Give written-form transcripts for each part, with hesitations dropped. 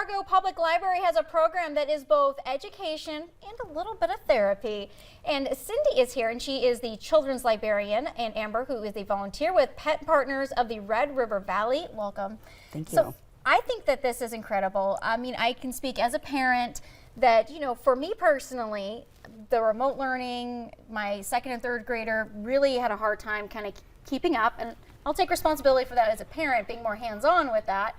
Fargo Public Library has a program that is both education and a little bit of therapy. And Cindy is here, and she is the children's librarian, and Amber, who is the volunteer with Pet Partners of the Red River Valley. Welcome. Thank you. So I think that this is incredible. I mean, I can speak as a parent that, you know, for me personally, the remote learning, my second and third grader really had a hard time kind of keeping up, and I'll take responsibility for that as a parent, being more hands-on with that.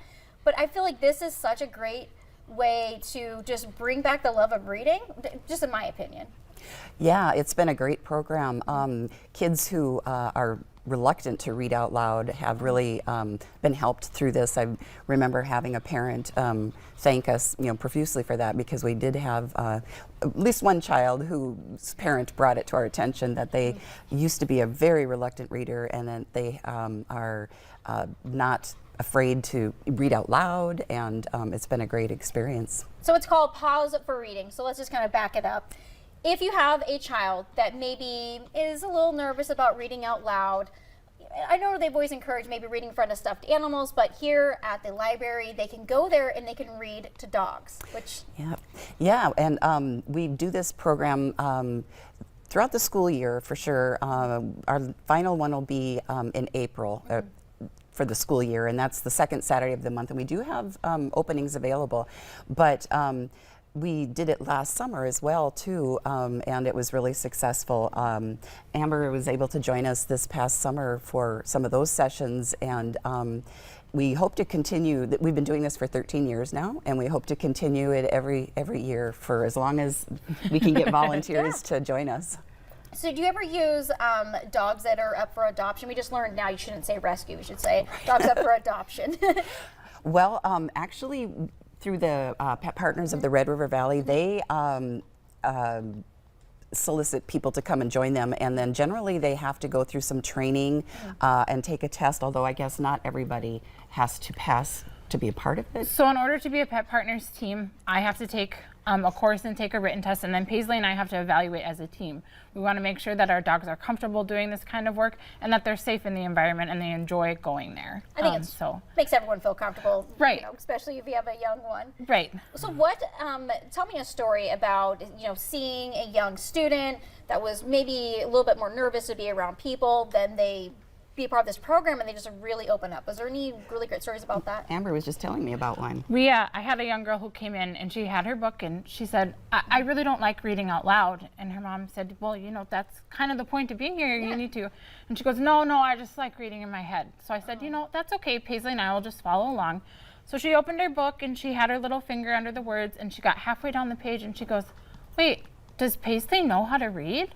But I feel like this is such a great way to just bring back the love of reading, just in my opinion. Yeah, it's been a great program. Kids who are reluctant to read out loud have really been helped through this. I remember having a parent thank us, profusely for that, because we did have at least one child whose parent brought it to our attention that they used to be a very reluctant reader, and then they are not afraid to read out loud, and it's been a great experience. So it's called Paws for Reading. So let's just kind of back it up. If you have a child that maybe is a little nervous about reading out loud, I know they've always encouraged maybe reading in front of stuffed animals, but here at the library, they can go there and they can read to dogs, which... Yeah, and we do this program throughout the school year for sure. Our final one will be in April. For the school year, and that's the second Saturday of the month, and we do have openings available, but we did it last summer as well too, and it was really successful. Amber was able to join us this past summer for some of those sessions, and we hope to continue. We've been doing this for 13 years now, and we hope to continue it every year for as long as we can get volunteers to join us. So do you ever use dogs that are up for adoption? We just learned now you shouldn't say rescue, we should say dogs up for adoption. Well, actually, through the Pet Partners of the Red River Valley, they solicit people to come and join them, and then generally they have to go through some training and take a test, although I guess not everybody has to pass to be a part of it. So in order to be a Pet Partners team, I have to take a course and take a written test, and then Paisley and I have to evaluate as a team. We want to make sure that our dogs are comfortable doing this kind of work and that they're safe in the environment and they enjoy going there. I think it makes everyone feel comfortable, right? Especially if you have a young one, right? So what? Tell me a story about seeing a young student that was maybe a little bit more nervous to be around people, then they be a part of this program and they just really open up. Was there any really great stories about that? Amber was just telling me about one. I had a young girl who came in and she had her book and she said, I really don't like reading out loud. And her mom said, well, that's kind of the point of being here. You need to. And she goes, no, I just like reading in my head. So I said, that's okay. Paisley and I will just follow along. So she opened her book and she had her little finger under the words and she got halfway down the page and she goes, wait, does Paisley know how to read?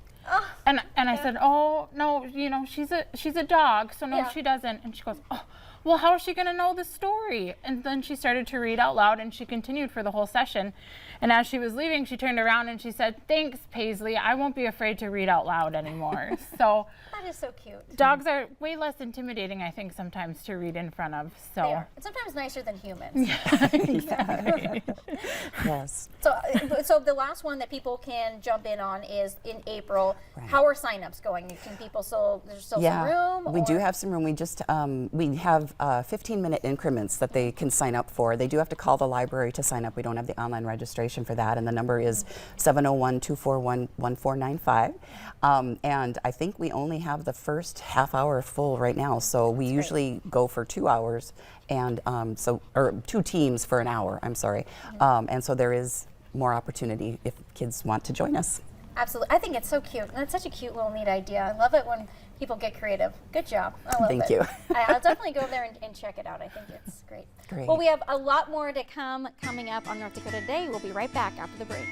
And I said, oh, no, she's a dog, so no, she doesn't. And she goes, oh, well, how is she going to know the story? And then she started to read out loud, and she continued for the whole session. And as she was leaving, she turned around and she said, thanks, Paisley. I won't be afraid to read out loud anymore. So that is so cute. Dogs are way less intimidating, I think, sometimes to read in front of. So they are. And sometimes nicer than humans. Yeah, exactly. Yes. So the last one that people can jump in on is in April. Right. How are signups going? Can people there's still some room? We do have some room. We just we have 15-minute increments that they can sign up for. They do have to call the library to sign up. We don't have the online registration for that, and the number is 701-241-1495. And I think we only have the first half hour full right now, so we usually go for 2 hours, and or 2 teams for an hour, I'm sorry. And so there is more opportunity if kids want to join us. Absolutely. I think it's so cute. And it's such a cute little neat idea. I love it when people get creative. Good job. I love it. Thank you. I'll definitely go there and check it out. I think it's great. Great. Well, we have a lot more to coming up on North Dakota Today. We'll be right back after the break.